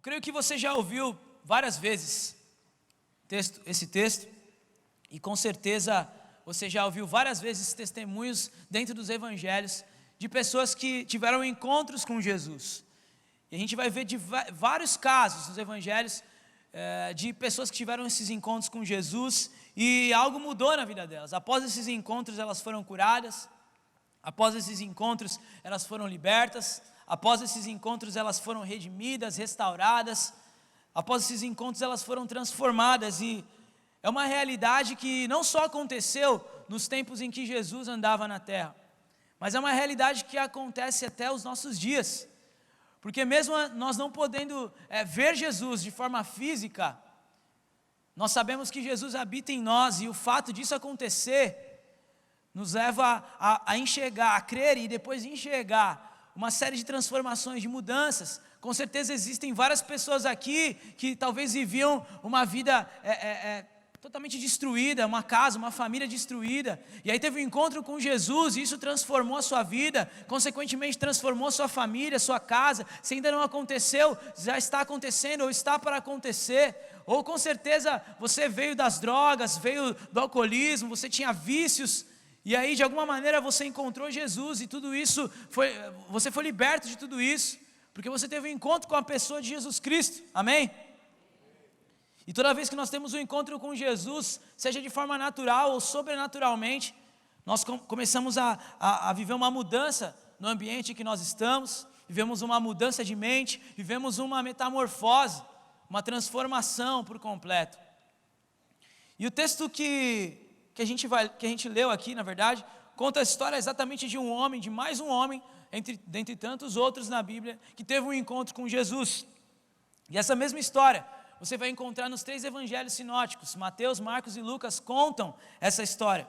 creio que você já ouviu várias vezes esse texto, e com certeza você já ouviu várias vezes testemunhos dentro dos evangelhos de pessoas que tiveram encontros com Jesus. E a gente vai ver de vários casos nos evangelhos de pessoas que tiveram esses encontros com Jesus e algo mudou na vida delas. Após esses encontros elas foram curadas, após esses encontros elas foram libertas, após esses encontros elas foram redimidas, restauradas, após esses encontros elas foram transformadas. E é uma realidade que não só aconteceu nos tempos em que Jesus andava na terra, mas é uma realidade que acontece até os nossos dias, porque mesmo nós não podendo ver Jesus de forma física, nós sabemos que Jesus habita em nós, e o fato disso acontecer nos leva a enxergar, a crer e depois enxergar uma série de transformações, de mudanças. Com certeza existem várias pessoas aqui que talvez viviam uma vida totalmente destruída, uma casa, uma família destruída, e aí teve um encontro com Jesus, e isso transformou a sua vida, consequentemente transformou a sua família, a sua casa. Se ainda não aconteceu, já está acontecendo, ou está para acontecer. Ou com certeza você veio das drogas, veio do alcoolismo, você tinha vícios, e aí de alguma maneira você encontrou Jesus, e tudo isso, você foi liberto de tudo isso, porque você teve um encontro com a pessoa de Jesus Cristo, amém? E toda vez que nós temos um encontro com Jesus, seja de forma natural ou sobrenaturalmente, nós começamos a viver uma mudança no ambiente em que nós estamos, vivemos uma mudança de mente, vivemos uma metamorfose, uma transformação por completo. E o texto que a gente leu aqui, na verdade, conta a história exatamente de um homem, de mais um homem, dentre tantos outros na Bíblia, que teve um encontro com Jesus. E essa mesma história você vai encontrar nos 3 evangelhos sinóticos. Mateus, Marcos e Lucas contam essa história,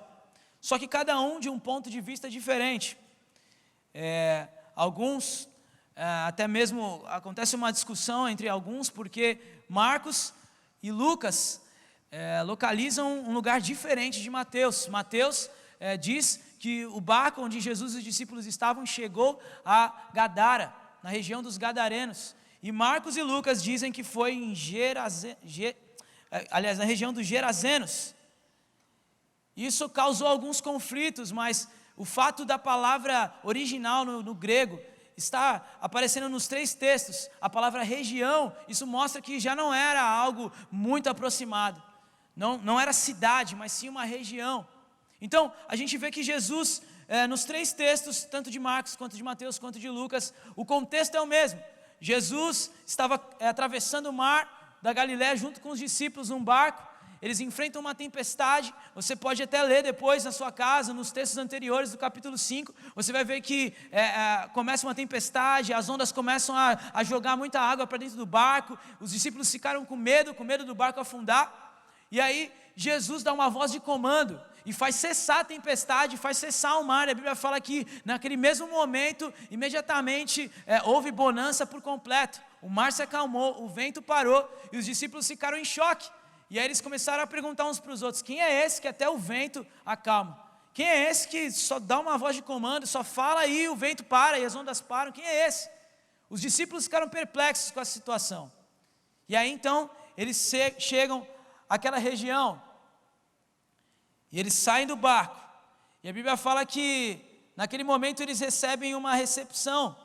só que cada um de um ponto de vista diferente. Alguns, até mesmo acontece uma discussão entre alguns, porque Marcos e Lucas localizam um lugar diferente de Mateus. Mateus diz que o barco onde Jesus e os discípulos estavam chegou a Gadara, na região dos Gadarenos. E Marcos e Lucas dizem que foi em na região dos Gerazenos. Isso causou alguns conflitos, mas o fato da palavra original no grego está aparecendo nos 3 textos, a palavra região, isso mostra que já não era algo muito aproximado, não era cidade, mas sim uma região. Então, a gente vê que Jesus, nos 3 textos, tanto de Marcos, quanto de Mateus, quanto de Lucas, o contexto é o mesmo. Jesus estava atravessando o mar da Galiléia junto com os discípulos num barco. Eles enfrentam uma tempestade. Você pode até ler depois na sua casa, nos textos anteriores do capítulo 5, você vai ver que começa uma tempestade, as ondas começam a jogar muita água para dentro do barco, os discípulos ficaram com medo do barco afundar, e aí Jesus dá uma voz de comando, e faz cessar a tempestade, faz cessar o mar. A Bíblia fala que naquele mesmo momento, imediatamente houve bonança por completo, o mar se acalmou, o vento parou, e os discípulos ficaram em choque. E aí eles começaram a perguntar uns para os outros: quem é esse que até o vento acalma? Quem é esse que só dá uma voz de comando, só fala e o vento para e as ondas param? Quem é esse? Os discípulos ficaram perplexos com essa situação. E aí então eles chegam àquela região, e eles saem do barco, e a Bíblia fala que naquele momento eles recebem uma recepção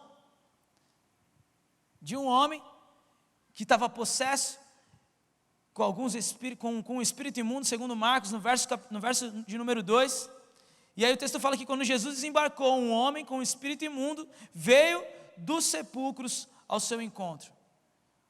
de um homem que estava possesso com um espírito imundo, segundo Marcos, no verso de número 2. E aí o texto fala que quando Jesus desembarcou, um homem com um espírito imundo veio dos sepulcros ao seu encontro.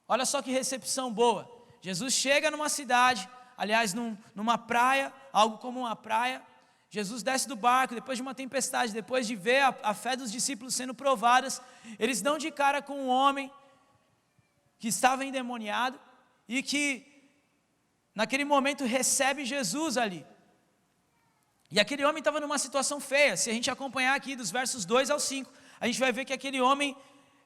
Olha só que recepção boa. Jesus chega numa cidade, aliás, numa praia, algo como uma praia. Jesus desce do barco, depois de uma tempestade, depois de ver a fé dos discípulos sendo provadas, eles dão de cara com um homem que estava endemoniado e que naquele momento recebe Jesus ali. E aquele homem estava numa situação feia. Se a gente acompanhar aqui dos versos 2 ao 5, a gente vai ver que aquele homem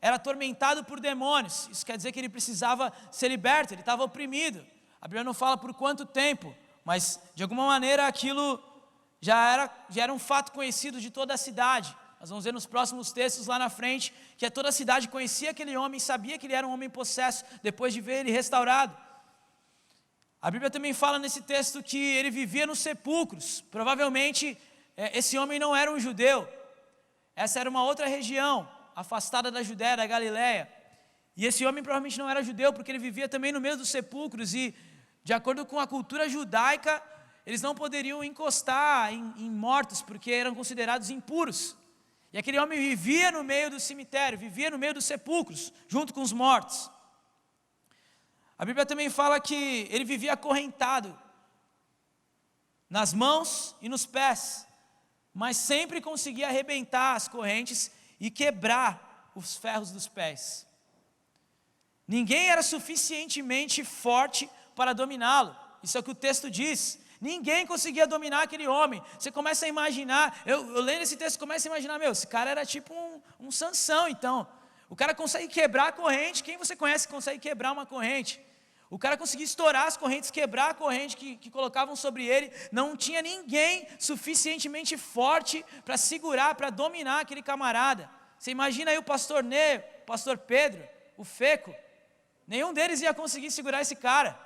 era atormentado por demônios. Isso quer dizer que ele precisava ser liberto, ele estava oprimido. A Bíblia não fala por quanto tempo, mas de alguma maneira aquilo já era um fato conhecido de toda a cidade. Nós vamos ver nos próximos textos lá na frente, que toda a cidade conhecia aquele homem, sabia que ele era um homem possesso, depois de ver ele restaurado. A Bíblia também fala nesse texto que ele vivia nos sepulcros. Provavelmente esse homem não era um judeu. Essa era uma outra região, afastada da Judéia, da Galileia. E esse homem provavelmente não era judeu, porque ele vivia também no meio dos sepulcros. E, de acordo com a cultura judaica, eles não poderiam encostar em mortos, porque eram considerados impuros. E aquele homem vivia no meio do cemitério, vivia no meio dos sepulcros, junto com os mortos. A Bíblia também fala que ele vivia acorrentado, nas mãos e nos pés, mas sempre conseguia arrebentar as correntes e quebrar os ferros dos pés. Ninguém era suficientemente forte para dominá-lo, isso é o que o texto diz. Ninguém conseguia dominar aquele homem. Você começa a imaginar, eu lendo esse texto, começa a imaginar, esse cara era tipo um Sansão, então. O cara consegue quebrar a corrente. Quem você conhece que consegue quebrar uma corrente? O cara conseguia estourar as correntes, quebrar a corrente que colocavam sobre ele. Não tinha ninguém suficientemente forte para segurar, para dominar aquele camarada. Você imagina aí o pastor Ney, o pastor Pedro, o Feco. Nenhum deles ia conseguir segurar esse cara.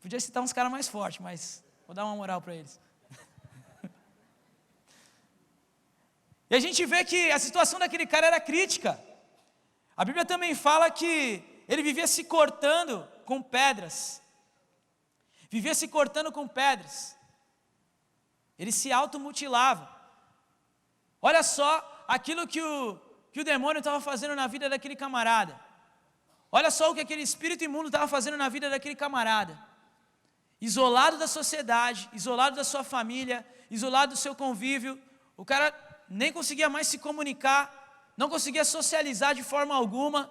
Podia citar uns caras mais fortes, mas vou dar uma moral para eles. E a gente vê que a situação daquele cara era crítica. A Bíblia também fala que ele vivia se cortando com pedras. Vivia se cortando com pedras. Ele se automutilava. Olha só aquilo que o demônio estava fazendo na vida daquele camarada. Olha só o que aquele espírito imundo estava fazendo na vida daquele camarada. Isolado da sociedade, isolado da sua família, isolado do seu convívio. O cara nem conseguia mais se comunicar, não conseguia socializar de forma alguma.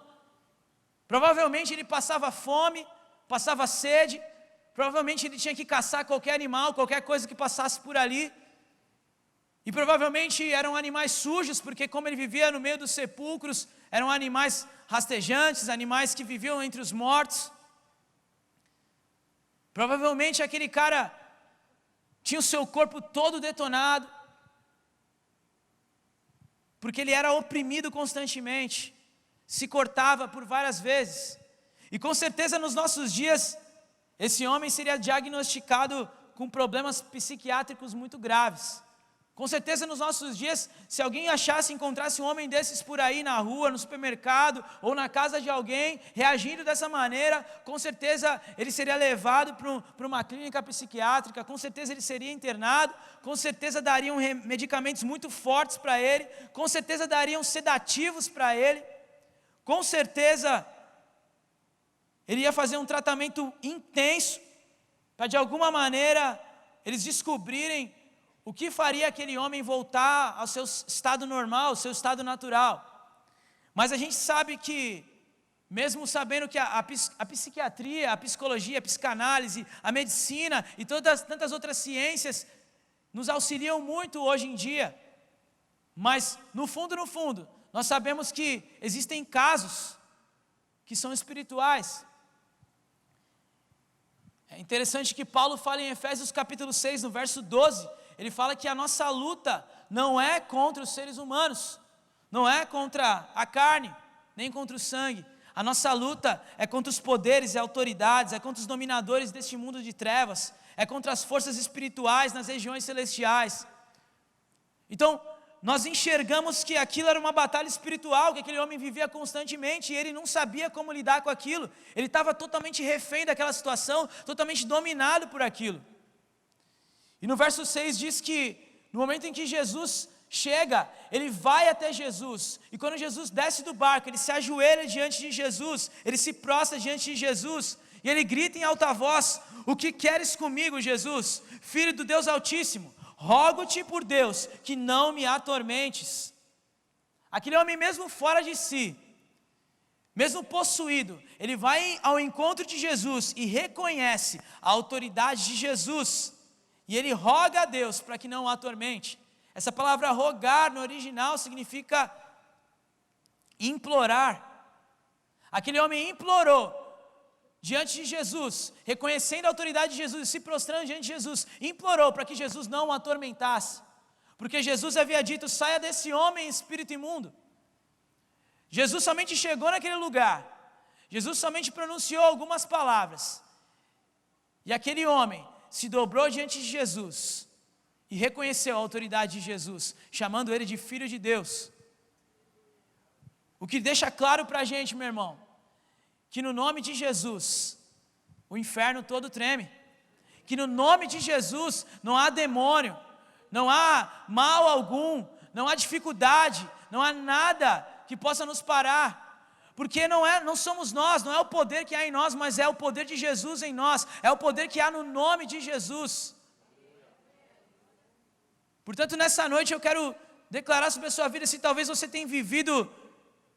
Provavelmente ele passava fome, passava sede, provavelmente ele tinha que caçar qualquer animal, qualquer coisa que passasse por ali. E provavelmente eram animais sujos, porque como ele vivia no meio dos sepulcros, eram animais rastejantes, animais que viviam entre os mortos. Provavelmente aquele cara tinha o seu corpo todo detonado, porque ele era oprimido constantemente, se cortava por várias vezes. E com certeza nos nossos dias, esse homem seria diagnosticado com problemas psiquiátricos muito graves. Com certeza nos nossos dias, se alguém encontrasse um homem desses por aí na rua, no supermercado ou na casa de alguém, reagindo dessa maneira, com certeza ele seria levado para uma clínica psiquiátrica, com certeza ele seria internado, com certeza dariam medicamentos muito fortes para ele, com certeza dariam sedativos para ele, com certeza ele ia fazer um tratamento intenso para de alguma maneira eles descobrirem o que faria aquele homem voltar ao seu estado normal, ao seu estado natural. Mas a gente sabe que, mesmo sabendo que a psiquiatria, a psicologia, a psicanálise, a medicina e tantas outras ciências nos auxiliam muito hoje em dia, mas no fundo, nós sabemos que existem casos que são espirituais. É interessante que Paulo fala em Efésios capítulo 6, no verso 12, ele fala que a nossa luta não é contra os seres humanos, não é contra a carne, nem contra o sangue. A nossa luta é contra os poderes e autoridades, é contra os dominadores deste mundo de trevas, é contra as forças espirituais nas regiões celestiais. Então, nós enxergamos que aquilo era uma batalha espiritual, que aquele homem vivia constantemente e ele não sabia como lidar com aquilo. Ele estava totalmente refém daquela situação, totalmente dominado por aquilo. E no verso 6 diz que no momento em que Jesus chega, ele vai até Jesus, e quando Jesus desce do barco, ele se ajoelha diante de Jesus, ele se prostra diante de Jesus, e ele grita em alta voz: o que queres comigo, Jesus, Filho do Deus Altíssimo? Rogo-te por Deus, que não me atormentes. Aquele homem mesmo fora de si, mesmo possuído, ele vai ao encontro de Jesus e reconhece a autoridade de Jesus, e ele roga a Deus para que não o atormente. Essa palavra rogar no original significa implorar. Aquele homem implorou diante de Jesus, reconhecendo a autoridade de Jesus e se prostrando diante de Jesus, implorou para que Jesus não o atormentasse, porque Jesus havia dito: saia desse homem, espírito imundo. Jesus somente chegou naquele lugar, Jesus somente pronunciou algumas palavras, e aquele homem se dobrou diante de Jesus e reconheceu a autoridade de Jesus, chamando ele de Filho de Deus. O que deixa claro para a gente, meu irmão, que no nome de Jesus, o inferno todo treme, que no nome de Jesus não há demônio, não há mal algum, não há dificuldade, não há nada que possa nos parar, porque não somos nós, não é o poder que há em nós, mas é o poder de Jesus em nós, é o poder que há no nome de Jesus. Portanto, nessa noite eu quero declarar sobre a sua vida, se talvez você tenha vivido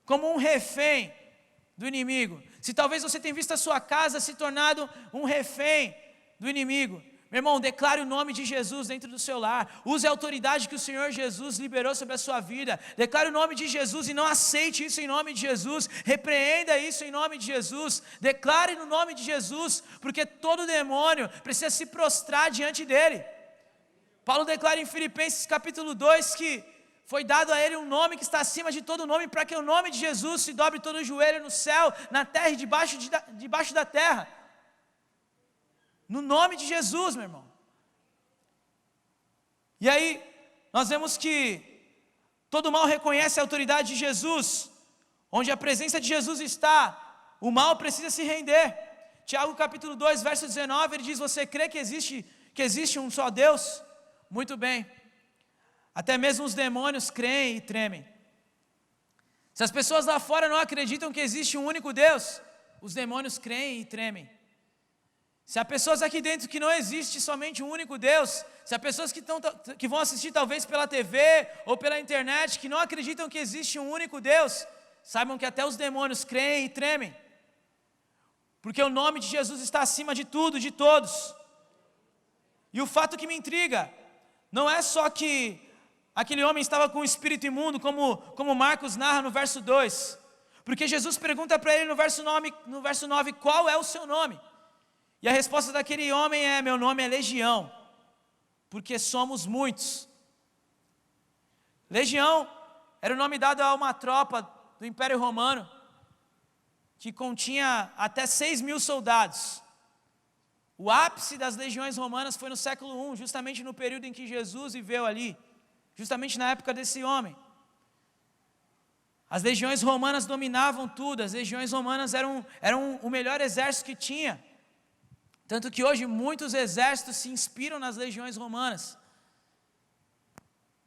como um refém do inimigo, se talvez você tenha visto a sua casa se tornado um refém do inimigo, meu irmão, declare o nome de Jesus dentro do seu lar, use a autoridade que o Senhor Jesus liberou sobre a sua vida, declare o nome de Jesus e não aceite isso em nome de Jesus, repreenda isso em nome de Jesus, declare no nome de Jesus, porque todo demônio precisa se prostrar diante dele. Paulo declara em Filipenses capítulo 2 que foi dado a ele um nome que está acima de todo nome, para que o nome de Jesus se dobre todo o joelho no céu, na terra e debaixo da terra. No nome de Jesus, meu irmão. E aí, nós vemos que todo mal reconhece a autoridade de Jesus. Onde a presença de Jesus está, o mal precisa se render. Tiago capítulo 2, verso 19, ele diz: você crê que existe um só Deus? Muito bem. Até mesmo os demônios creem e tremem. Se as pessoas lá fora não acreditam que existe um único Deus, os demônios creem e tremem. Se há pessoas aqui dentro que não existe somente um único Deus, se há pessoas que vão assistir talvez pela TV ou pela internet, que não acreditam que existe um único Deus, saibam que até os demônios creem e tremem, porque o nome de Jesus está acima de tudo, de todos. E o fato que me intriga, não é só que aquele homem estava com um espírito imundo, como Marcos narra no verso 2, porque Jesus pergunta para ele no verso 9, qual é o seu nome? E a resposta daquele homem é: meu nome é Legião, porque somos muitos. Legião era o nome dado a uma tropa do Império Romano, que continha até 6.000 soldados. O ápice das legiões romanas foi no século I, justamente no período em que Jesus viveu ali, justamente na época desse homem. As legiões romanas dominavam tudo, as legiões romanas eram o melhor exército que tinha. Tanto que hoje muitos exércitos se inspiram nas legiões romanas.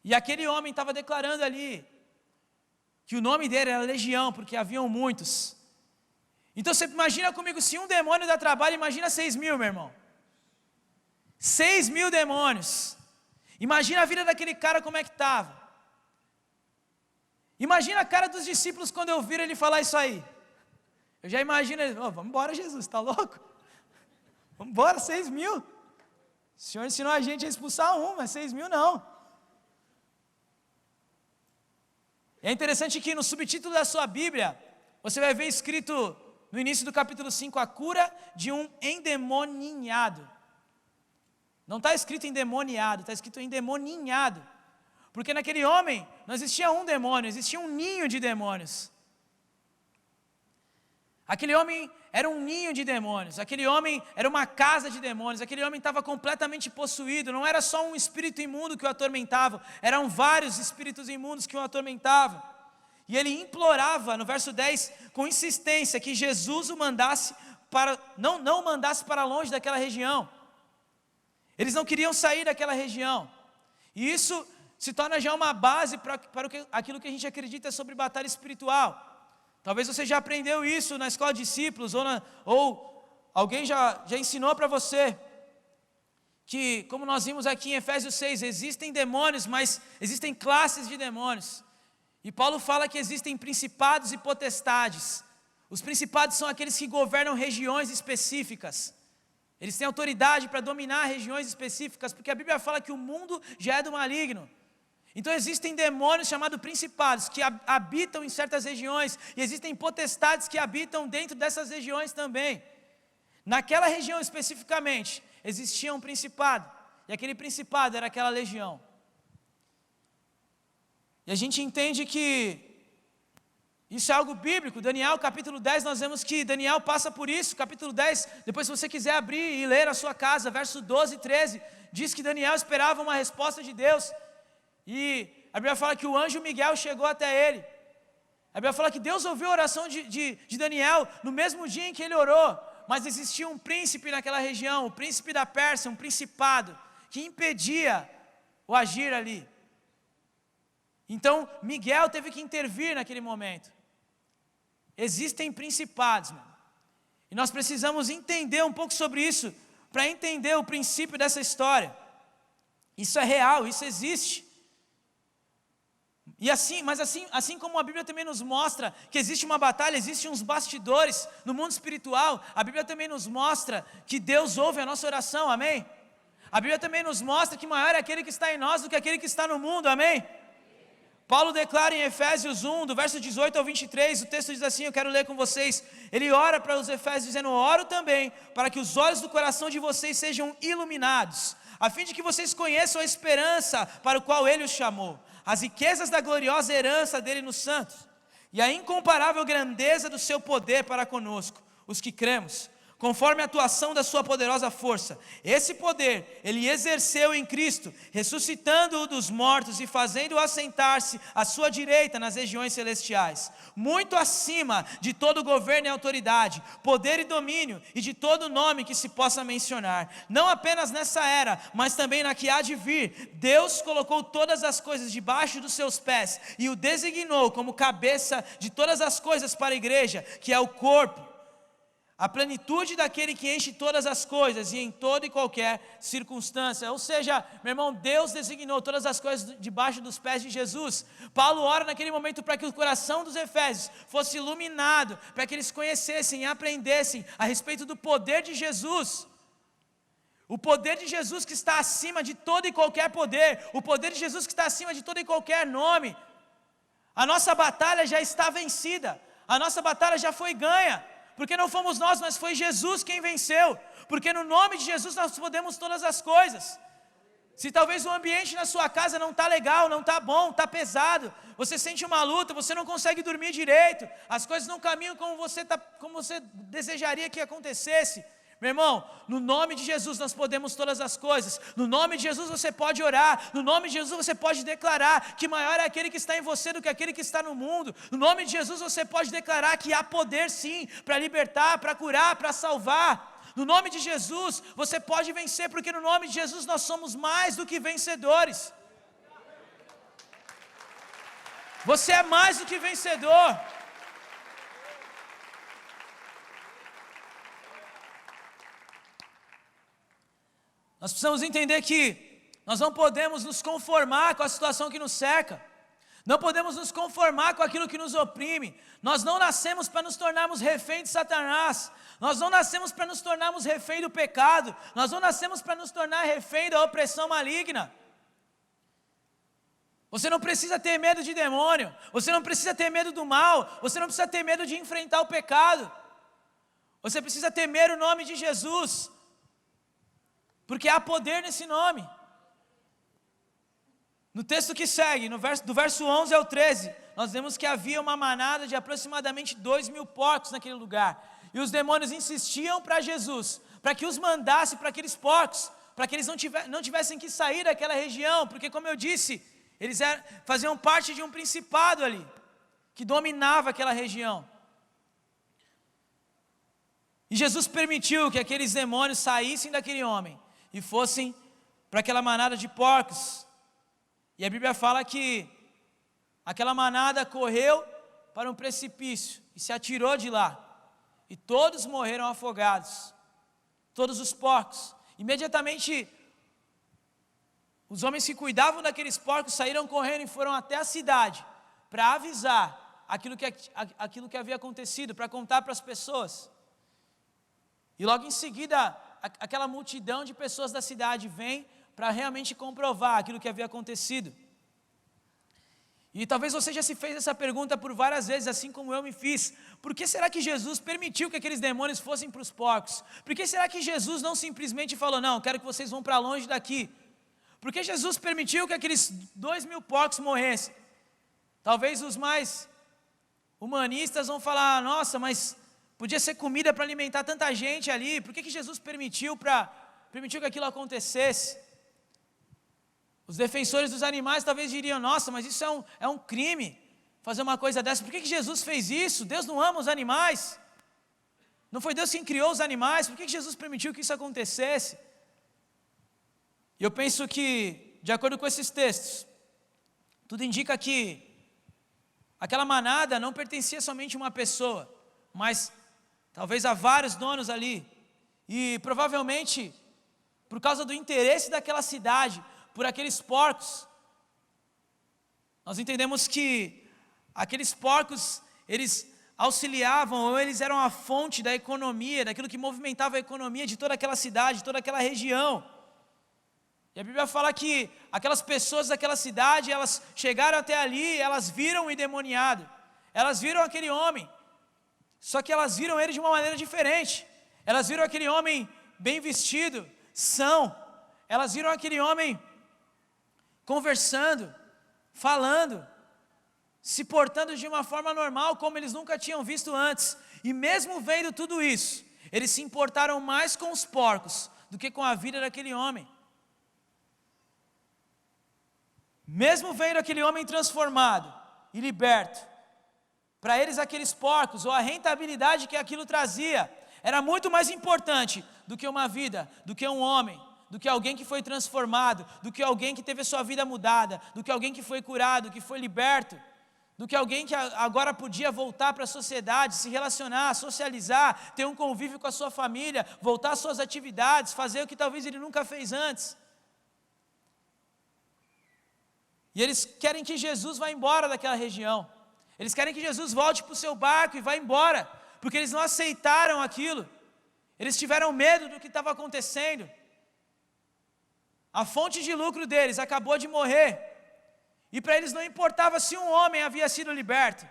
E aquele homem estava declarando ali que o nome dele era Legião, porque haviam muitos. Então você imagina comigo, se um demônio dá trabalho, imagina 6.000, meu irmão. 6.000 demônios. Imagina a vida daquele cara como é que estava. Imagina a cara dos discípulos quando eu ouvir ele falar isso aí. Eu já imagino ele: vamos embora, Jesus, está louco? Vamos embora, 6.000. O Senhor ensinou a gente a expulsar mas 6.000 não. É interessante que no subtítulo da sua Bíblia, você vai ver escrito no início do capítulo 5, a cura de um endemoninhado. Não está escrito endemoniado, está escrito endemoninhado. Porque naquele homem não existia um demônio, existia um ninho de demônios. Aquele homem era um ninho de demônios, aquele homem era uma casa de demônios, aquele homem estava completamente possuído, não era só um espírito imundo que o atormentava, eram vários espíritos imundos que o atormentavam. E ele implorava, no verso 10, com insistência, que Jesus o mandasse não o mandasse para longe daquela região. Eles não queriam sair daquela região. E isso se torna já uma base para aquilo que a gente acredita sobre batalha espiritual. Talvez você já aprendeu isso na escola de discípulos, ou alguém já ensinou para você, que como nós vimos aqui em Efésios 6, existem demônios, mas existem classes de demônios. E Paulo fala que existem principados e potestades. Os principados são aqueles que governam regiões específicas. Eles têm autoridade para dominar regiões específicas, porque a Bíblia fala que o mundo já é do maligno. Então existem demônios chamados principados que habitam em certas regiões, e existem potestades que habitam dentro dessas regiões também. naquela região especificamente, existia um principado, e aquele principado era aquela legião. E a gente entende que isso é algo bíblico. Daniel capítulo 10, nós vemos que Daniel passa por isso. Capítulo 10, depois se você quiser abrir e ler na sua casa, verso 12 e 13, diz que Daniel esperava uma resposta de Deus. E a Bíblia fala que o anjo Miguel chegou até ele. A Bíblia fala que Deus ouviu a oração de Daniel no mesmo dia em que ele orou. Mas existia um príncipe naquela região, o príncipe da Pérsia, um principado, que impedia o agir ali. Então Miguel teve que intervir naquele momento. Existem principados, mano. E nós precisamos entender um pouco sobre isso, para entender o princípio dessa história. Isso é real, isso existe. E assim como a Bíblia também nos mostra que existe uma batalha, existem uns bastidores no mundo espiritual, a Bíblia também nos mostra que Deus ouve a nossa oração, amém? A Bíblia também nos mostra que maior é aquele que está em nós do que aquele que está no mundo, amém? Paulo declara em Efésios 1, do verso 18 ao 23, o texto diz assim, eu quero ler com vocês, ele ora para os Efésios dizendo, oro também para que os olhos do coração de vocês sejam iluminados, a fim de que vocês conheçam a esperança para o qual ele os chamou, as riquezas da gloriosa herança dele nos santos, e a incomparável grandeza do seu poder para conosco, os que cremos, conforme a atuação da sua poderosa força. Esse poder ele exerceu em Cristo, ressuscitando-o dos mortos e fazendo-o assentar-se à sua direita nas regiões celestiais, muito acima de todo governo e autoridade, poder e domínio, e de todo nome que se possa mencionar, não apenas nessa era, mas também na que há de vir. Deus colocou todas as coisas debaixo dos seus pés, e o designou como cabeça de todas as coisas para a igreja, que é o corpo, a plenitude daquele que enche todas as coisas e em toda e qualquer circunstância. Ou seja, meu irmão, Deus designou todas as coisas debaixo dos pés de Jesus. Paulo ora naquele momento para que o coração dos Efésios fosse iluminado, para que eles conhecessem e aprendessem a respeito do poder de Jesus. O poder de Jesus que está acima de todo e qualquer poder, o poder de Jesus que está acima de todo e qualquer nome. A nossa batalha já está vencida, a nossa batalha já foi ganha. Porque não fomos nós, mas foi Jesus quem venceu. Porque no nome de Jesus nós podemos todas as coisas. Se talvez o ambiente na sua casa não está legal, não está bom, está pesado, você sente uma luta, você não consegue dormir direito, as coisas não caminham como você desejaria que acontecesse. Meu irmão, no nome de Jesus nós podemos todas as coisas. No nome de Jesus você pode orar. No nome de Jesus você pode declarar que maior é aquele que está em você do que aquele que está no mundo. No nome de Jesus você pode declarar que há poder sim, para libertar, para curar, para salvar. No nome de Jesus você pode vencer, porque no nome de Jesus nós somos mais do que vencedores. Você é mais do que vencedor. Nós precisamos entender que nós não podemos nos conformar com a situação que nos cerca, não podemos nos conformar com aquilo que nos oprime. Nós não nascemos para nos tornarmos refém de Satanás, nós não nascemos para nos tornarmos refém do pecado, nós não nascemos para nos tornar refém da opressão maligna. Você não precisa ter medo de demônio, você não precisa ter medo do mal, você não precisa ter medo de enfrentar o pecado, você precisa temer o nome de Jesus, porque há poder nesse nome. No texto que segue, do verso 11 ao 13, nós vemos que havia uma manada de aproximadamente 2.000 porcos naquele lugar, e os demônios insistiam para Jesus, para que os mandasse para aqueles porcos, para que eles não tivessem que sair daquela região, porque como eu disse, eles faziam parte de um principado ali, que dominava aquela região. E Jesus permitiu que aqueles demônios saíssem daquele homem, e fossem para aquela manada de porcos. E a Bíblia fala que aquela manada correu para um precipício e se atirou de lá, e todos morreram afogados, todos os porcos. Imediatamente os homens que cuidavam daqueles porcos saíram correndo e foram até a cidade para avisar aquilo que havia acontecido, para contar para as pessoas. E logo em seguida aquela multidão de pessoas da cidade vem para realmente comprovar aquilo que havia acontecido. E talvez você já se fez essa pergunta por várias vezes, assim como eu me fiz. Por que será que Jesus permitiu que aqueles demônios fossem para os porcos? Por que será que Jesus não simplesmente falou, não, quero que vocês vão para longe daqui? Por que Jesus permitiu que aqueles 2.000 porcos morressem? Talvez os mais humanistas vão falar, nossa, mas podia ser comida para alimentar tanta gente ali. Por que Jesus permitiu que aquilo acontecesse? Os defensores dos animais talvez diriam, nossa, mas isso é um crime, fazer uma coisa dessa. Por que Jesus fez isso? Deus não ama os animais? Não foi Deus quem criou os animais? Por que Jesus permitiu que isso acontecesse? E eu penso que, de acordo com esses textos, tudo indica que aquela manada não pertencia somente a uma pessoa, mas talvez a vários donos ali. E provavelmente, por causa do interesse daquela cidade, por aqueles porcos, nós entendemos que aqueles porcos, eles auxiliavam, ou eles eram a fonte da economia, daquilo que movimentava a economia de toda aquela cidade, de toda aquela região. E a Bíblia fala que aquelas pessoas daquela cidade, elas chegaram até ali, elas viram o endemoniado, elas viram aquele homem, só que elas viram ele de uma maneira diferente. Elas viram aquele homem bem vestido, são, elas viram aquele homem conversando, falando, se portando de uma forma normal, como eles nunca tinham visto antes. E mesmo vendo tudo isso, eles se importaram mais com os porcos do que com a vida daquele homem. Mesmo vendo aquele homem transformado e liberto, para eles aqueles porcos, ou a rentabilidade que aquilo trazia, era muito mais importante do que uma vida, do que um homem, do que alguém que foi transformado, do que alguém que teve a sua vida mudada, do que alguém que foi curado, que foi liberto, do que alguém que agora podia voltar para a sociedade, se relacionar, socializar, ter um convívio com a sua família, voltar às suas atividades, fazer o que talvez ele nunca fez antes. E eles querem que Jesus vá embora daquela região, eles querem que Jesus volte para o seu barco e vá embora, porque eles não aceitaram aquilo, eles tiveram medo do que estava acontecendo. A fonte de lucro deles acabou de morrer, e para eles não importava se um homem havia sido liberto,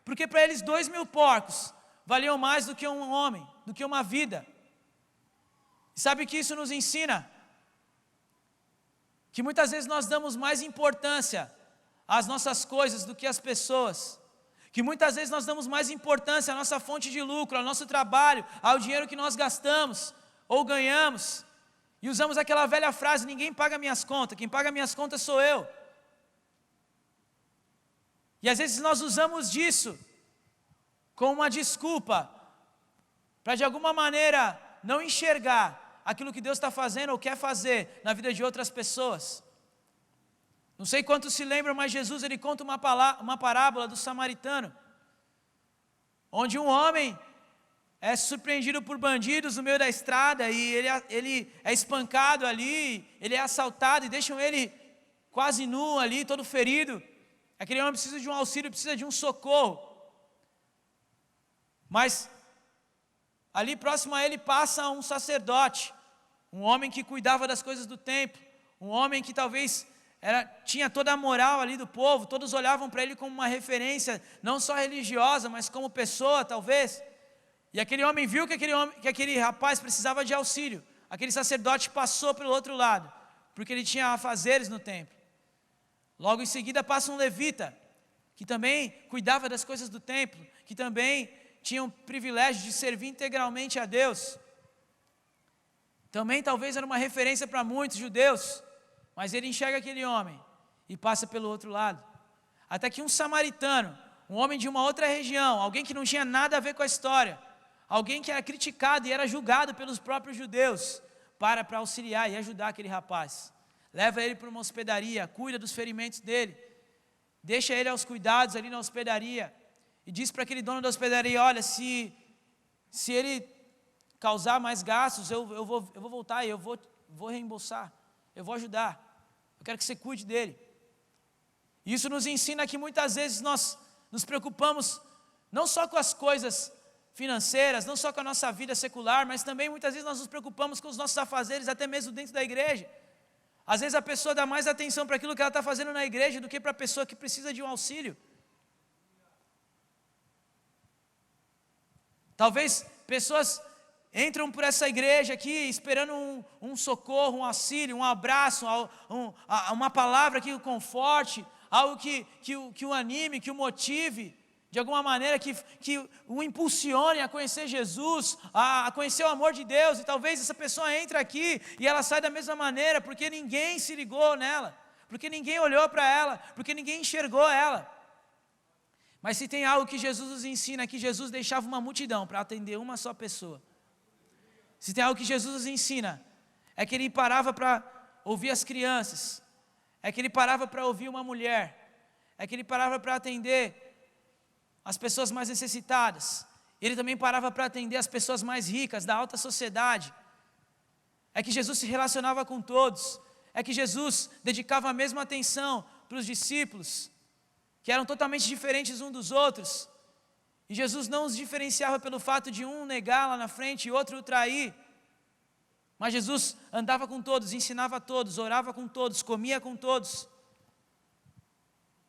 porque para eles 2.000 porcos valiam mais do que um homem, do que uma vida. E sabe o que isso nos ensina? Que muitas vezes nós damos mais importância às nossas coisas do que às pessoas, que muitas vezes nós damos mais importância à nossa fonte de lucro, ao nosso trabalho, ao dinheiro que nós gastamos ou ganhamos, e usamos aquela velha frase, ninguém paga minhas contas, quem paga minhas contas sou eu. E às vezes nós usamos disso como uma desculpa, para de alguma maneira não enxergar aquilo que Deus está fazendo ou quer fazer na vida de outras pessoas. Não sei quantos se lembram, mas Jesus ele conta uma parábola do samaritano, onde um homem é surpreendido por bandidos no meio da estrada, e ele é espancado ali, ele é assaltado, e deixam ele quase nu ali, todo ferido. Aquele homem precisa de um auxílio, precisa de um socorro. Mas ali próximo a ele passa um sacerdote, um homem que cuidava das coisas do templo, um homem que talvez tinha toda a moral ali do povo, todos olhavam para ele como uma referência, não só religiosa, mas como pessoa talvez. E aquele homem viu que aquele rapaz precisava de auxílio. Aquele sacerdote passou pelo outro lado, porque ele tinha afazeres no templo. Logo em seguida passa um levita, que também cuidava das coisas do templo, que também tinha o privilégio de servir integralmente a Deus. Também talvez era uma referência para muitos judeus, mas ele enxerga aquele homem e passa pelo outro lado. Até que um samaritano, um homem de uma outra região, alguém que não tinha nada a ver com a história, alguém que era criticado e era julgado pelos próprios judeus, para auxiliar e ajudar aquele rapaz. Leva ele para uma hospedaria, cuida dos ferimentos dele, deixa ele aos cuidados ali na hospedaria, e diz para aquele dono da hospedaria, olha, se ele causar mais gastos, eu vou voltar e eu vou reembolsar, eu vou ajudar, eu quero que você cuide dele. Isso nos ensina que muitas vezes nós nos preocupamos não só com as coisas financeiras, não só com a nossa vida secular, mas também muitas vezes nós nos preocupamos com os nossos afazeres, até mesmo dentro da igreja. Às vezes a pessoa dá mais atenção para aquilo que ela está fazendo na igreja do que para a pessoa que precisa de um auxílio. Talvez pessoas entram por essa igreja aqui esperando um socorro, um auxílio, um abraço, uma palavra que o conforte, algo que o anime, que o motive, de alguma maneira que o impulsione a conhecer Jesus, a conhecer o amor de Deus. E talvez essa pessoa entre aqui e ela sai da mesma maneira, porque ninguém se ligou nela, porque ninguém olhou para ela, porque ninguém enxergou ela. Mas se tem algo que Jesus nos ensina, que Jesus deixava uma multidão para atender uma só pessoa. Se tem algo que Jesus nos ensina, é que Ele parava para ouvir as crianças, é que Ele parava para ouvir uma mulher, é que Ele parava para atender as pessoas mais necessitadas. Ele também parava para atender as pessoas mais ricas, da alta sociedade. É que Jesus se relacionava com todos, é que Jesus dedicava a mesma atenção para os discípulos, que eram totalmente diferentes uns dos outros, e Jesus não os diferenciava pelo fato de um negar lá na frente e outro o trair, mas Jesus andava com todos, ensinava a todos, orava com todos, comia com todos,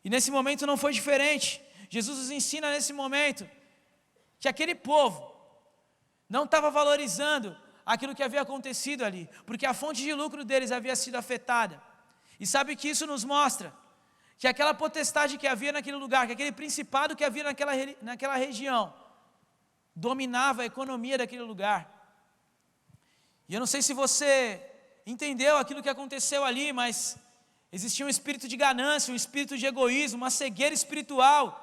e nesse momento não foi diferente. Jesus nos ensina nesse momento, que aquele povo não estava valorizando aquilo que havia acontecido ali, porque a fonte de lucro deles havia sido afetada, e sabe o que isso nos mostra? Que aquela potestade que havia naquele lugar, que aquele principado que havia naquela região, dominava a economia daquele lugar. E eu não sei se você entendeu aquilo que aconteceu ali, mas existia um espírito de ganância, um espírito de egoísmo, uma cegueira espiritual.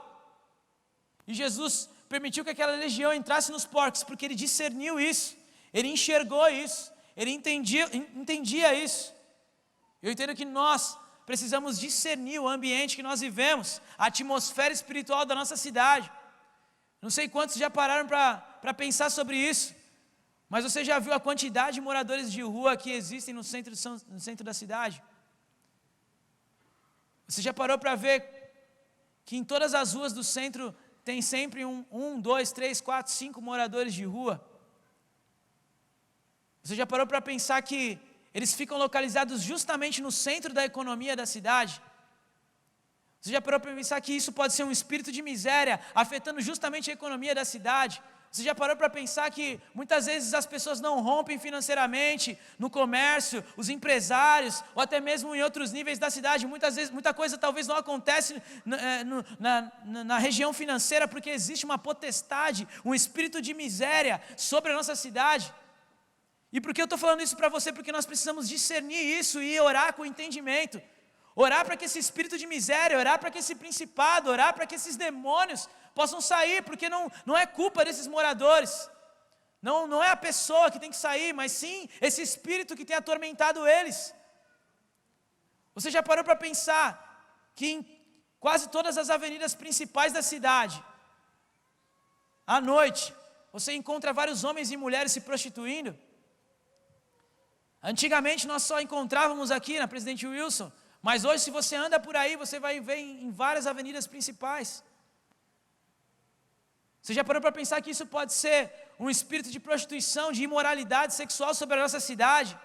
E Jesus permitiu que aquela legião entrasse nos porcos, porque Ele discerniu isso, Ele enxergou isso, Ele entendia isso. Eu entendo que nós precisamos discernir o ambiente que nós vivemos, a atmosfera espiritual da nossa cidade. Não sei quantos já pararam para pensar sobre isso, mas você já viu a quantidade de moradores de rua que existem no centro da cidade? Você já parou para ver que em todas as ruas do centro tem sempre 1, 2, 3, 4, 5 moradores de rua? Você já parou para pensar que eles ficam localizados justamente no centro da economia da cidade? Você já parou para pensar que isso pode ser um espírito de miséria, afetando justamente a economia da cidade? Você já parou para pensar que muitas vezes as pessoas não rompem financeiramente no comércio, os empresários, ou até mesmo em outros níveis da cidade? Muitas vezes, muita coisa talvez não acontece na região financeira, porque existe uma potestade, um espírito de miséria sobre a nossa cidade. E por que eu estou falando isso para você? Porque nós precisamos discernir isso e orar com entendimento. Orar para que esse espírito de miséria, orar para que esse principado, orar para que esses demônios possam sair, porque não é culpa desses moradores. Não é a pessoa que tem que sair, mas sim esse espírito que tem atormentado eles. Você já parou para pensar que em quase todas as avenidas principais da cidade, à noite, você encontra vários homens e mulheres se prostituindo? Antigamente nós só encontrávamos aqui na Presidente Wilson, mas hoje se você anda por aí, você vai ver em várias avenidas principais. Você já parou para pensar que isso pode ser um espírito de prostituição, de imoralidade sexual sobre a nossa cidade?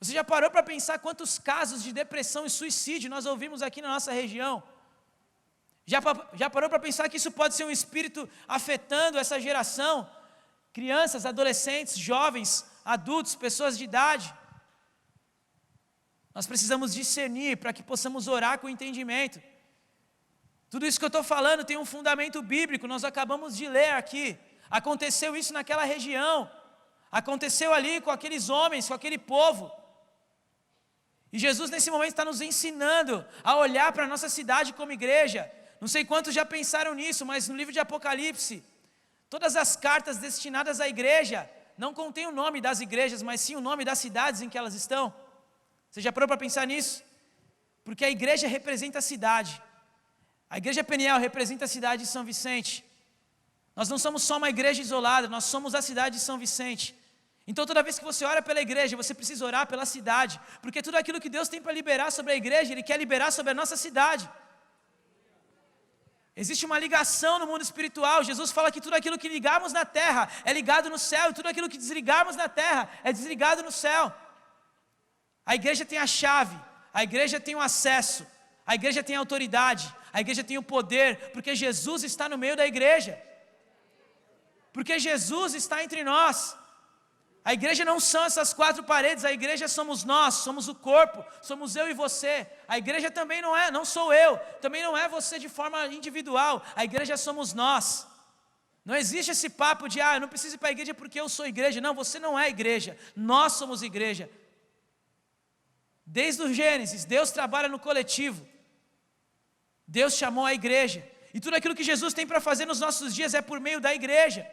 Você já parou para pensar quantos casos de depressão e suicídio nós ouvimos aqui na nossa região? Já parou para pensar que isso pode ser um espírito afetando essa geração? Crianças, adolescentes, jovens, adultos, pessoas de idade. Nós precisamos discernir para que possamos orar com entendimento. Tudo isso que eu estou falando tem um fundamento bíblico, nós acabamos de ler aqui. Aconteceu isso naquela região, aconteceu ali com aqueles homens, com aquele povo. E Jesus nesse momento está nos ensinando a olhar para a nossa cidade como igreja. Não sei quantos já pensaram nisso, mas no livro de Apocalipse, todas as cartas destinadas à igreja não contêm o nome das igrejas, mas sim o nome das cidades em que elas estão. Você já parou para pensar nisso? Porque a igreja representa a cidade. A igreja Peniel representa a cidade de São Vicente. Nós não somos só uma igreja isolada, nós somos a cidade de São Vicente. Então toda vez que você ora pela igreja, você precisa orar pela cidade, porque tudo aquilo que Deus tem para liberar sobre a igreja, Ele quer liberar sobre a nossa cidade. Existe uma ligação no mundo espiritual. Jesus fala que tudo aquilo que ligarmos na terra é ligado no céu, e tudo aquilo que desligarmos na terra é desligado no céu. A igreja tem a chave, a igreja tem o acesso, a igreja tem a autoridade, a igreja tem o poder, porque Jesus está no meio da igreja. Porque Jesus está entre nós. A igreja não são essas 4 paredes, a igreja somos nós, somos o corpo, somos eu e você. A igreja também não sou eu, também não é você de forma individual, a igreja somos nós. Não existe esse papo de, eu não preciso ir para a igreja porque eu sou igreja. Não, você não é igreja, nós somos igreja. Desde o Gênesis, Deus trabalha no coletivo. Deus chamou a igreja, e tudo aquilo que Jesus tem para fazer nos nossos dias é por meio da igreja.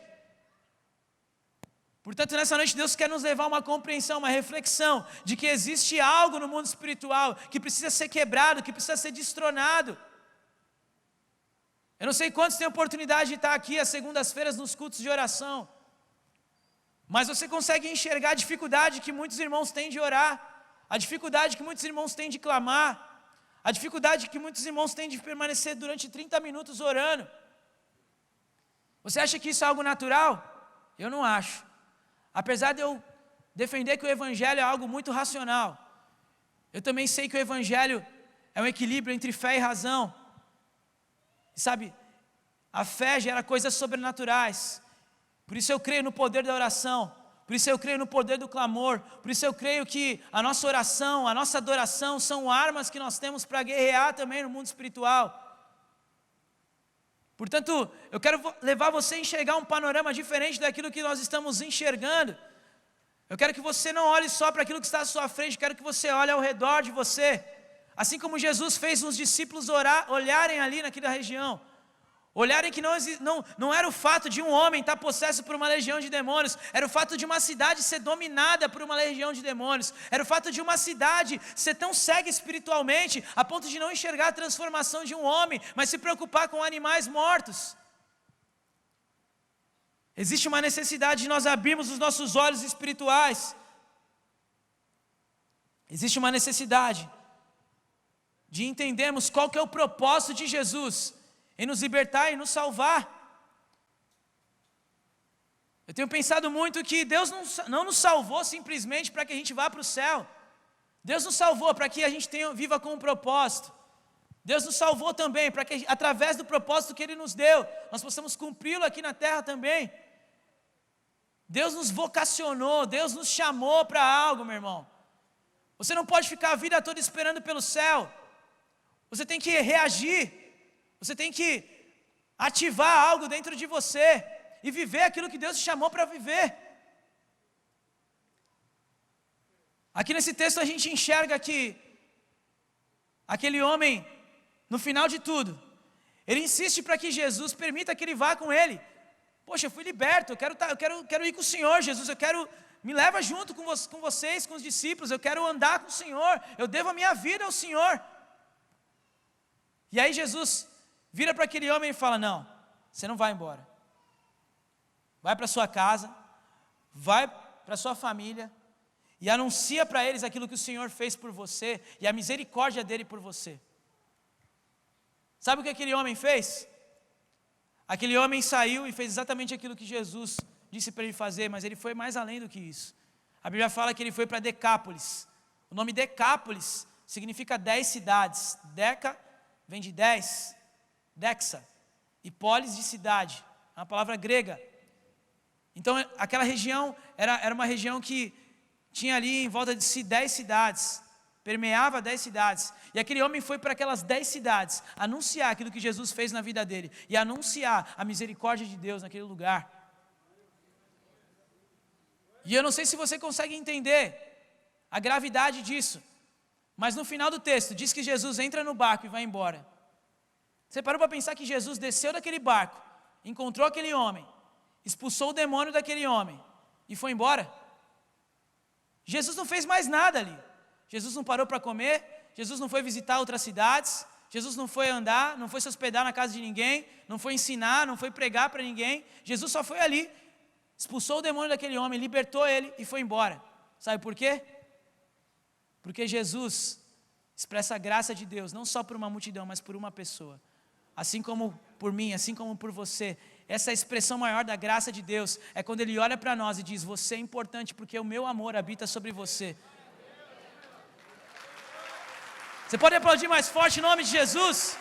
Portanto, nessa noite Deus quer nos levar a uma compreensão, uma reflexão de que existe algo no mundo espiritual que precisa ser quebrado, que precisa ser destronado. Eu não sei quantos têm oportunidade de estar aqui às segundas-feiras nos cultos de oração, mas você consegue enxergar a dificuldade que muitos irmãos têm de orar, a dificuldade que muitos irmãos têm de clamar, a dificuldade que muitos irmãos têm de permanecer durante 30 minutos orando. Você acha que isso é algo natural? Eu não acho. Apesar de eu defender que o Evangelho é algo muito racional, eu também sei que o Evangelho é um equilíbrio entre fé e razão. E sabe, a fé gera coisas sobrenaturais. Por isso eu creio no poder da oração, por isso eu creio no poder do clamor, por isso eu creio que a nossa oração, a nossa adoração são armas que nós temos para guerrear também no mundo espiritual. Portanto, eu quero levar você a enxergar um panorama diferente daquilo que nós estamos enxergando. Eu quero que você não olhe só para aquilo que está à sua frente, eu quero que você olhe ao redor de você. Assim como Jesus fez os discípulos olharem ali naquela região. Olharem que não era o fato de um homem estar possesso por uma legião de demônios, era o fato de uma cidade ser dominada por uma legião de demônios, era o fato de uma cidade ser tão cega espiritualmente, a ponto de não enxergar a transformação de um homem, mas se preocupar com animais mortos. Existe uma necessidade de nós abrirmos os nossos olhos espirituais, existe uma necessidade de entendermos qual que é o propósito de Jesus em nos libertar e nos salvar. Eu tenho pensado muito que Deus não nos salvou simplesmente para que a gente vá para o céu. Deus nos salvou para que a gente viva com um propósito. Deus nos salvou também para que através do propósito que Ele nos deu, nós possamos cumpri-lo aqui na terra também. Deus nos vocacionou, Deus nos chamou para algo, meu irmão. Você não pode ficar a vida toda esperando pelo céu. Você tem que reagir. Você tem que ativar algo dentro de você e viver aquilo que Deus te chamou para viver. Aqui nesse texto a gente enxerga que aquele homem, no final de tudo, ele insiste para que Jesus permita que ele vá com ele. Poxa, eu fui liberto, eu quero ir com o Senhor, Jesus, me leva junto com vocês, com os discípulos, eu quero andar com o Senhor, eu devo a minha vida ao Senhor. E aí Jesus vira para aquele homem e fala, não, você não vai embora. Vai para sua casa, vai para sua família e anuncia para eles aquilo que o Senhor fez por você e a misericórdia dele por você. Sabe o que aquele homem fez? Aquele homem saiu e fez exatamente aquilo que Jesus disse para ele fazer, mas ele foi mais além do que isso. A Bíblia fala que ele foi para Decápolis. O nome Decápolis significa 10 cidades. Deca vem de 10, Dexa, e polis de cidade, é uma palavra grega. Então aquela região era uma região que tinha ali em volta de si 10 cidades, permeava 10 cidades, e aquele homem foi para aquelas 10 cidades, anunciar aquilo que Jesus fez na vida dele, e anunciar a misericórdia de Deus naquele lugar. E eu não sei se você consegue entender a gravidade disso, mas no final do texto diz que Jesus entra no barco e vai embora. Você parou para pensar que Jesus desceu daquele barco, encontrou aquele homem, expulsou o demônio daquele homem e foi embora? Jesus não fez mais nada ali. Jesus não parou para comer, Jesus não foi visitar outras cidades, Jesus não foi andar, não foi se hospedar na casa de ninguém, não foi ensinar, não foi pregar para ninguém. Jesus só foi ali, expulsou o demônio daquele homem, libertou ele e foi embora. Sabe por quê? Porque Jesus expressa a graça de Deus, não só por uma multidão, mas por uma pessoa. Assim como por mim, assim como por você. Essa expressão maior da graça de Deus é quando Ele olha para nós e diz, você é importante porque o meu amor habita sobre você. Você pode aplaudir mais forte em nome de Jesus?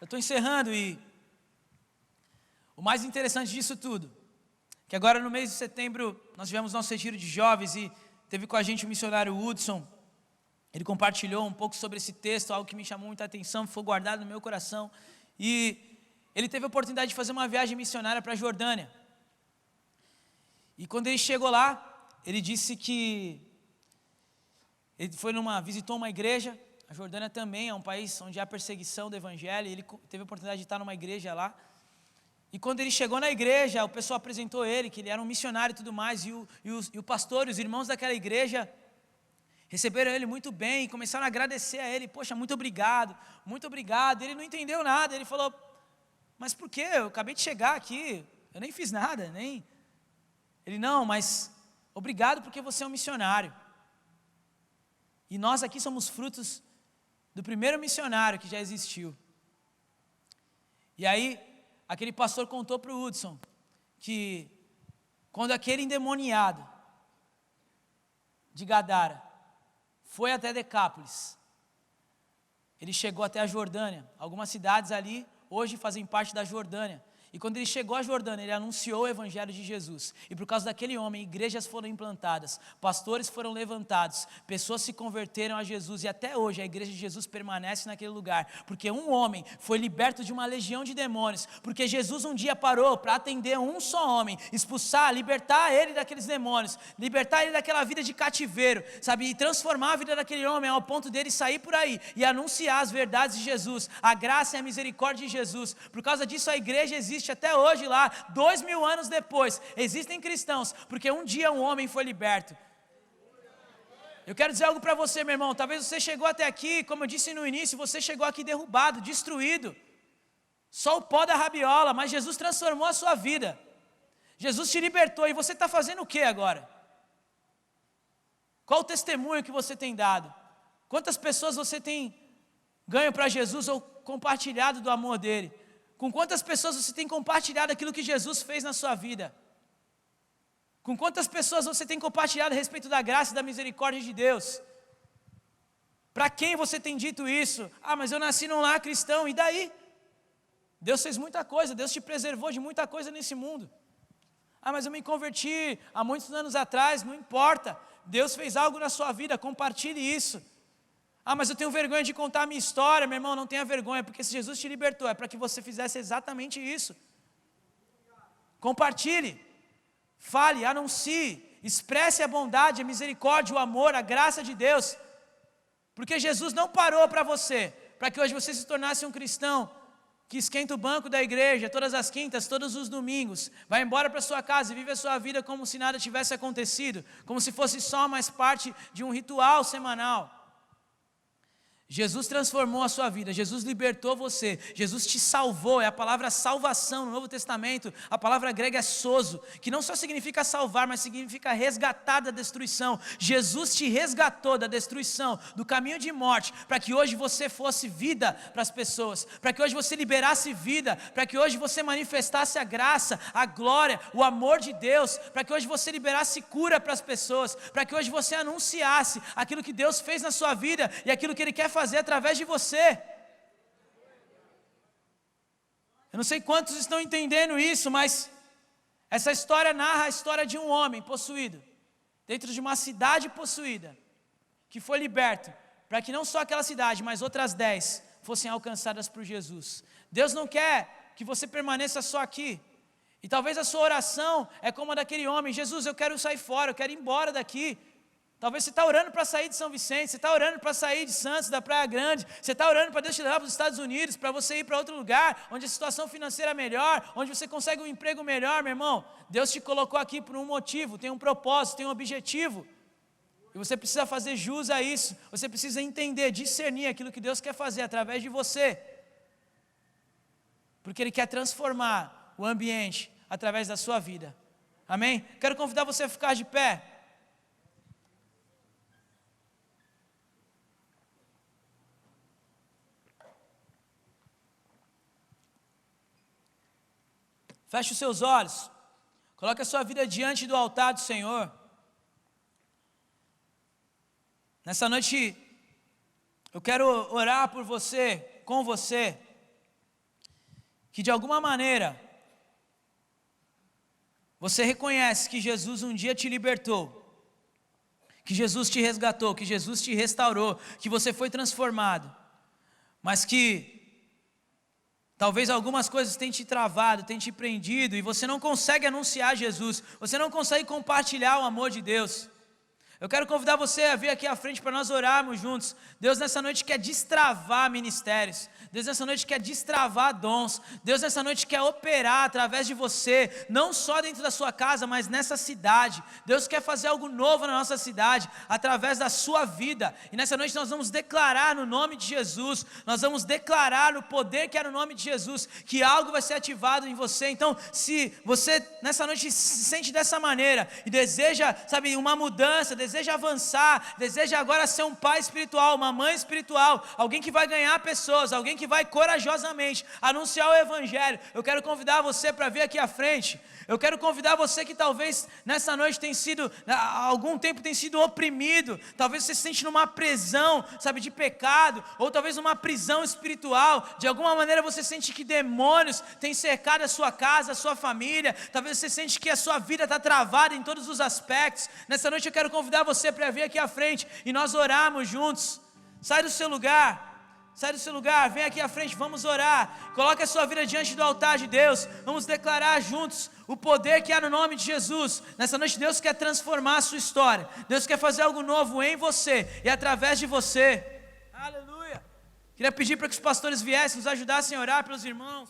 Eu estou encerrando e o mais interessante disso tudo, que agora no mês de setembro nós tivemos nosso retiro de jovens e teve com a gente o missionário Hudson. Ele compartilhou um pouco sobre esse texto, algo que me chamou muita atenção, foi guardado no meu coração. E ele teve a oportunidade de fazer uma viagem missionária para a Jordânia. E quando ele chegou lá, ele disse que ele visitou uma igreja. A Jordânia também é um país onde há perseguição do evangelho. Ele teve a oportunidade de estar numa igreja lá. E quando ele chegou na igreja, o pessoal apresentou ele, que ele era um missionário e tudo mais. E o pastor e os irmãos daquela igreja receberam ele muito bem e começaram a agradecer a ele. Poxa, muito obrigado, muito obrigado. Ele não entendeu nada. Ele falou, mas por quê? Eu acabei de chegar aqui, eu nem fiz nada, nem... Ele, não, mas obrigado porque você é um missionário. E nós aqui somos frutos do primeiro missionário que já existiu. E aí, aquele pastor contou para o Hudson que quando aquele endemoniado de Gadara foi até Decápolis, ele chegou até a Jordânia. Algumas cidades ali hoje fazem parte da Jordânia. E quando ele chegou à Jordânia, ele anunciou o evangelho de Jesus. E por causa daquele homem, igrejas foram implantadas, pastores foram levantados, pessoas se converteram a Jesus. E até hoje a igreja de Jesus permanece naquele lugar. Porque um homem foi liberto de uma legião de demônios. Porque Jesus um dia parou para atender um só homem, expulsar, libertar ele daqueles demônios, libertar ele daquela vida de cativeiro, sabe? E transformar a vida daquele homem ao ponto dele sair por aí e anunciar as verdades de Jesus, a graça e a misericórdia de Jesus. Por causa disso a igreja existe até hoje lá, 2000 anos depois, existem cristãos, porque um dia um homem foi liberto. Eu quero dizer algo para você, meu irmão, talvez você chegou até aqui, como eu disse no início, você chegou aqui derrubado, destruído, só o pó da rabiola, mas Jesus transformou a sua vida, Jesus te libertou, e você está fazendo o que agora? Qual o testemunho que você tem dado? Quantas pessoas você tem ganho para Jesus ou compartilhado do amor dele? Com quantas pessoas você tem compartilhado aquilo que Jesus fez na sua vida? Com quantas pessoas você tem compartilhado a respeito da graça e da misericórdia de Deus? Para quem você tem dito isso? Ah, mas eu nasci num lar cristão, e daí? Deus fez muita coisa, Deus te preservou de muita coisa nesse mundo. Ah, mas eu me converti há muitos anos atrás, não importa. Deus fez algo na sua vida, compartilhe isso. Ah, mas eu tenho vergonha de contar a minha história. Meu irmão, não tenha vergonha, porque se Jesus te libertou, é para que você fizesse exatamente isso. Compartilhe, fale, anuncie, expresse a bondade, a misericórdia, o amor, a graça de Deus. Porque Jesus não parou para você, para que hoje você se tornasse um cristão que esquenta o banco da igreja todas as quintas, todos os domingos, vai embora para sua casa e vive a sua vida como se nada tivesse acontecido, como se fosse só mais parte de um ritual semanal. Jesus transformou a sua vida, Jesus libertou você, Jesus te salvou, é a palavra salvação no Novo Testamento, a palavra grega é sozo, que não só significa salvar, mas significa resgatar da destruição. Jesus te resgatou da destruição, do caminho de morte, para que hoje você fosse vida para as pessoas, para que hoje você liberasse vida, para que hoje você manifestasse a graça, a glória, o amor de Deus, para que hoje você liberasse cura para as pessoas, para que hoje você anunciasse aquilo que Deus fez na sua vida e aquilo que Ele quer fazer através de você. Eu não sei quantos estão entendendo isso, mas essa história narra a história de um homem possuído, dentro de uma cidade possuída, que foi liberto, para que não só aquela cidade, mas outras 10 fossem alcançadas por Jesus. Deus não quer que você permaneça só aqui. E talvez a sua oração é como a daquele homem: Jesus, eu quero sair fora, eu quero ir embora daqui. Talvez você está orando para sair de São Vicente, você está orando para sair de Santos, da Praia Grande, você está orando para Deus te levar para os Estados Unidos, para você ir para outro lugar, onde a situação financeira é melhor, onde você consegue um emprego melhor, meu irmão. Deus te colocou aqui por um motivo, tem um propósito, tem um objetivo. E você precisa fazer jus a isso, você precisa entender, discernir aquilo que Deus quer fazer através de você. Porque Ele quer transformar o ambiente através da sua vida. Amém? Quero convidar você a ficar de pé. Feche os seus olhos. Coloque a sua vida diante do altar do Senhor. Nessa noite, eu quero orar por você, com você, que de alguma maneira, você reconhece que Jesus um dia te libertou, que Jesus te resgatou, que Jesus te restaurou, que você foi transformado, mas que talvez algumas coisas tenham te travado, tenham te prendido, e você não consegue anunciar Jesus, você não consegue compartilhar o amor de Deus. Eu quero convidar você a vir aqui à frente para nós orarmos juntos. Deus nessa noite quer destravar ministérios. Deus nessa noite quer destravar dons. Deus nessa noite quer operar através de você, não só dentro da sua casa, mas nessa cidade. Deus quer fazer algo novo na nossa cidade, através da sua vida. E nessa noite nós vamos declarar no nome de Jesus, nós vamos declarar no poder que é no nome de Jesus, que algo vai ser ativado em você. Então, se você nessa noite se sente dessa maneira, e deseja, sabe, uma mudança, deseja avançar, deseja agora ser um pai espiritual, uma mãe espiritual, alguém que vai ganhar pessoas, alguém que vai corajosamente anunciar o Evangelho, eu quero convidar você para vir aqui à frente. Eu quero convidar você que talvez nessa noite há algum tempo tem sido oprimido, talvez você se sente numa prisão, sabe, de pecado, ou talvez numa prisão espiritual, de alguma maneira você sente que demônios têm cercado a sua casa, a sua família, talvez você sente que a sua vida está travada em todos os aspectos. Nessa noite eu quero convidar você para vir aqui à frente e nós orarmos juntos. Sai do seu lugar, vem aqui à frente, vamos orar. Coloque a sua vida diante do altar de Deus. Vamos declarar juntos o poder que há no nome de Jesus. Nessa noite Deus quer transformar a sua história. Deus quer fazer algo novo em você e através de você. Aleluia. Queria pedir para que os pastores viessem, nos ajudassem a orar pelos irmãos.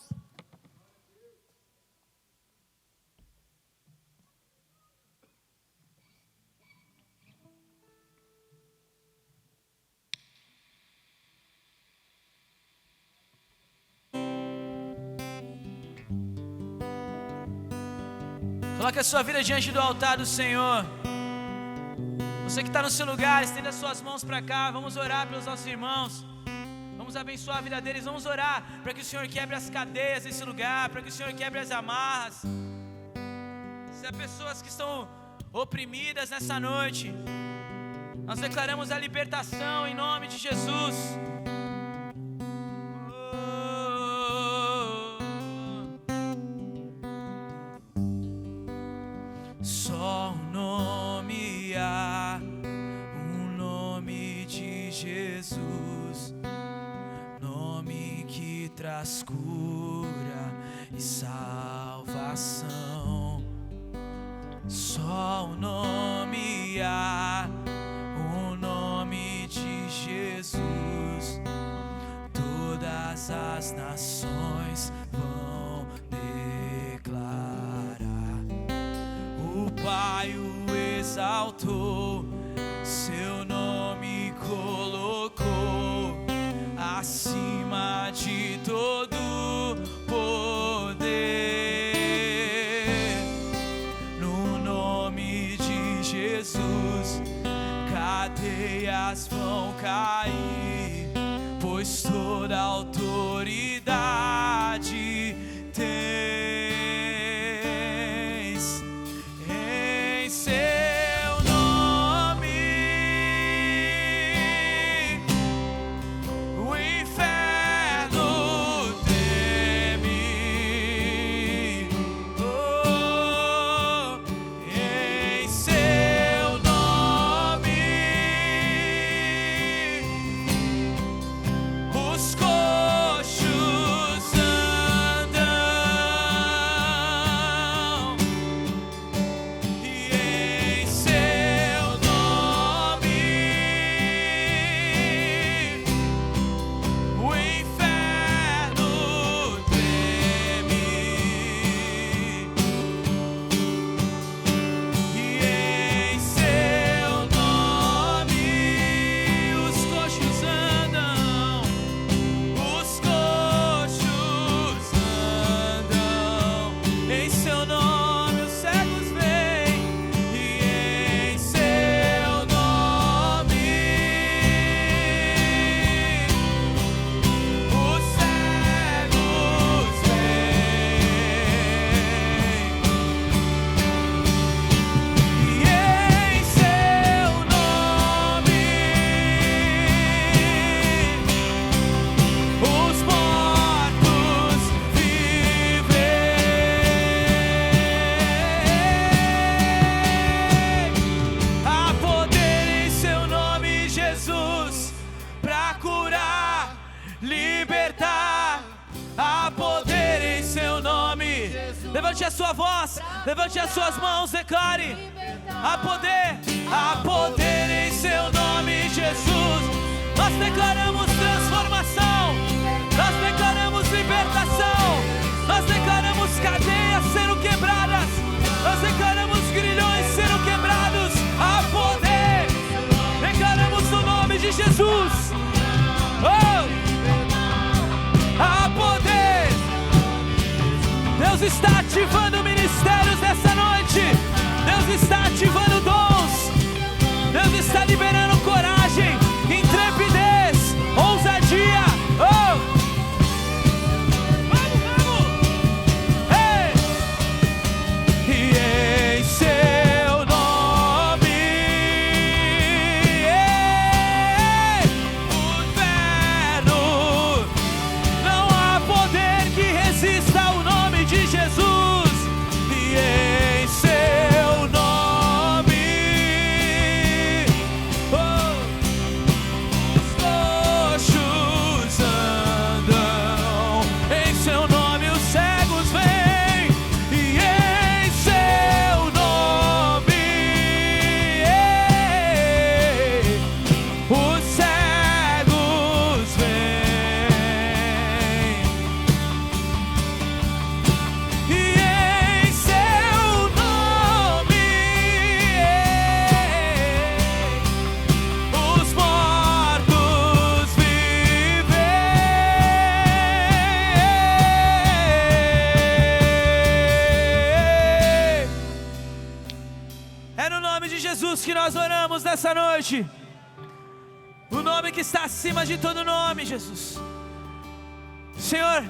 Coloque a sua vida diante do altar do Senhor. Você que está no seu lugar, estenda as suas mãos para cá. Vamos orar pelos nossos irmãos. Vamos abençoar a vida deles. Vamos orar para que o Senhor quebre as cadeias desse lugar, para que o Senhor quebre as amarras. Se há pessoas que estão oprimidas nessa noite, nós declaramos a libertação em nome de Jesus. Só um nome há, um nome de Jesus, nome que traz cura e salvação. Só um nome há, um nome de Jesus, todas as nações vão declarar. O Pai o exaltou, seu nome colocou acima de todo poder. No nome de Jesus, cadeias vão cair, pois toda autoridade tens. Em seu nome, o inferno teme. Oh, em seu nome, os coxos andam. Levante a sua voz, levante as suas mãos, declare: há poder em seu nome, Jesus. Nós declaramos transformação, nós declaramos libertação, nós declaramos cadeias sendo quebradas, nós declaramos grilhões sendo quebrados. Há poder, declaramos no nome de Jesus. Oh! Há poder. Deus está ativando ministérios nessa noite. Deus está ativando dons. Deus está liberando coragem, intrepidez, ousadia. Oh! Vamos! Ei! E em seu nome, o inferno, não há poder que resista ao nome de Jesus. E em seu nome, os coxos andam. Em seu nome os cegos vêm. E em seu nome, os cegos vêm. E em seu nome, os mortos vivem. É no nome de Jesus que nós oramos nessa noite. O nome que está acima de todo nome, Jesus. Senhor,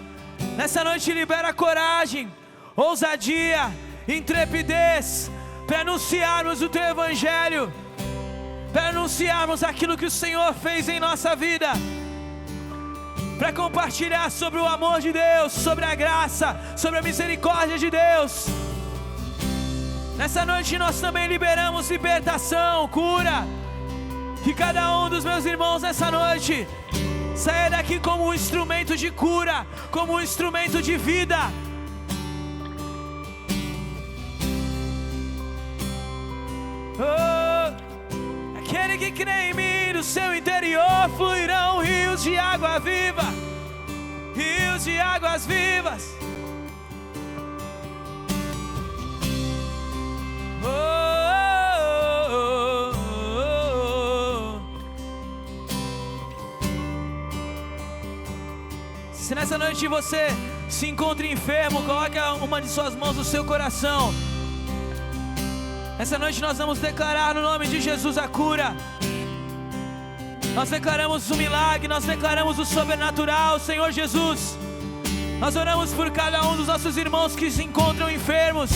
nessa noite libera coragem, ousadia, intrepidez, para anunciarmos o Teu Evangelho, para anunciarmos aquilo que o Senhor fez em nossa vida, para compartilhar sobre o amor de Deus, sobre a graça, sobre a misericórdia de Deus. Nessa noite nós também liberamos libertação, cura. Que cada um dos meus irmãos nessa noite saia daqui como um instrumento de cura, como um instrumento de vida. Oh, aquele que crê em mim, do seu interior fluirão rios de água viva, rios de águas vivas. Se nessa noite você se encontra enfermo, coloque uma de suas mãos no seu coração. Essa noite nós vamos declarar no nome de Jesus a cura. Nós declaramos o milagre, nós declaramos o sobrenatural, Senhor Jesus. Nós oramos por cada um dos nossos irmãos que se encontram enfermos.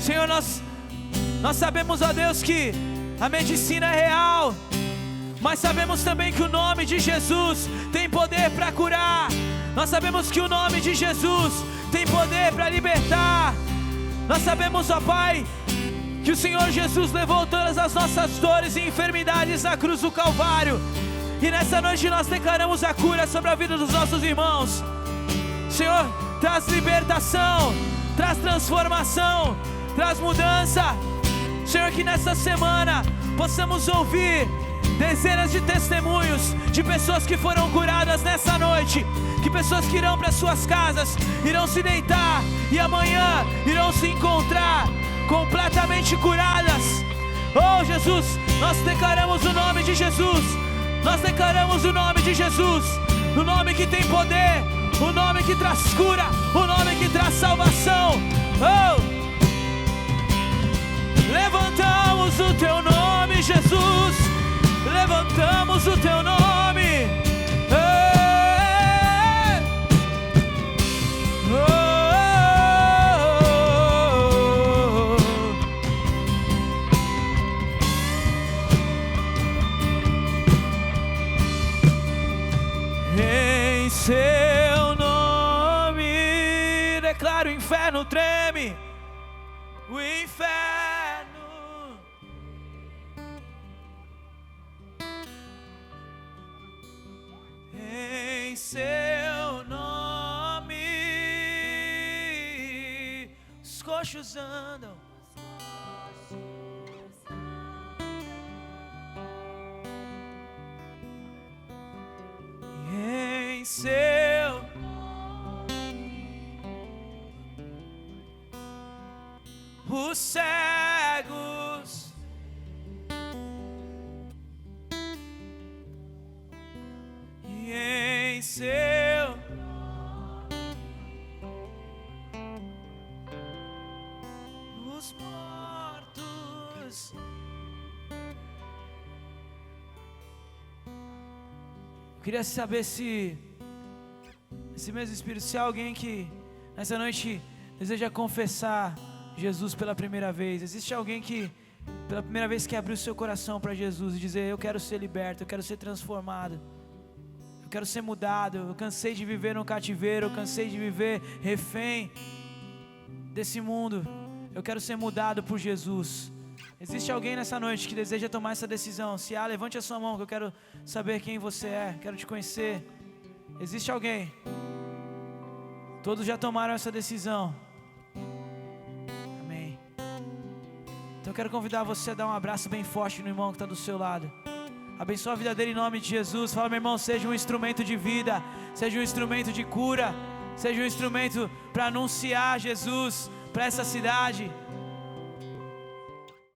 Senhor, nós sabemos, ó Deus, que a medicina é real, mas sabemos também que o nome de Jesus tem poder para curar. Nós sabemos que o nome de Jesus tem poder para libertar. Nós sabemos, ó Pai, que o Senhor Jesus levou todas as nossas dores e enfermidades na cruz do Calvário. E nessa noite nós declaramos a cura sobre a vida dos nossos irmãos. Senhor, traz libertação, traz transformação, traz mudança. Senhor, que nessa semana possamos ouvir dezenas de testemunhos de pessoas que foram curadas nessa noite, que pessoas que irão para suas casas, irão se deitar e amanhã irão se encontrar completamente curadas. Oh Jesus, nós declaramos o nome de Jesus, nós declaramos o nome de Jesus, o nome que tem poder, o nome que traz cura, o nome que traz salvação. Oh! Levantamos o Teu nome, Jesus. Levantamos o Teu nome. Em Seu nome declaro: o inferno treme, o inferno. Em Seu nome, coxos andam. Em seu os cegos e em seu os mortos. Eu queria saber se esse mesmo Espírito, se há alguém que nessa noite deseja confessar Jesus pela primeira vez. Existe alguém que pela primeira vez quer abrir o seu coração para Jesus e dizer: eu quero ser liberto, eu quero ser transformado, eu quero ser mudado, eu cansei de viver no cativeiro, eu cansei de viver refém desse mundo, eu quero ser mudado por Jesus. Existe alguém nessa noite que deseja tomar essa decisão? Se há, levante a sua mão que eu quero saber quem você é, quero te conhecer. Existe alguém? Todos já tomaram essa decisão. Amém. Então eu quero convidar você a dar um abraço bem forte no irmão que está do seu lado. Abençoa a vida dele em nome de Jesus. Fala: meu irmão, seja um instrumento de vida, seja um instrumento de cura, seja um instrumento para anunciar Jesus para essa cidade.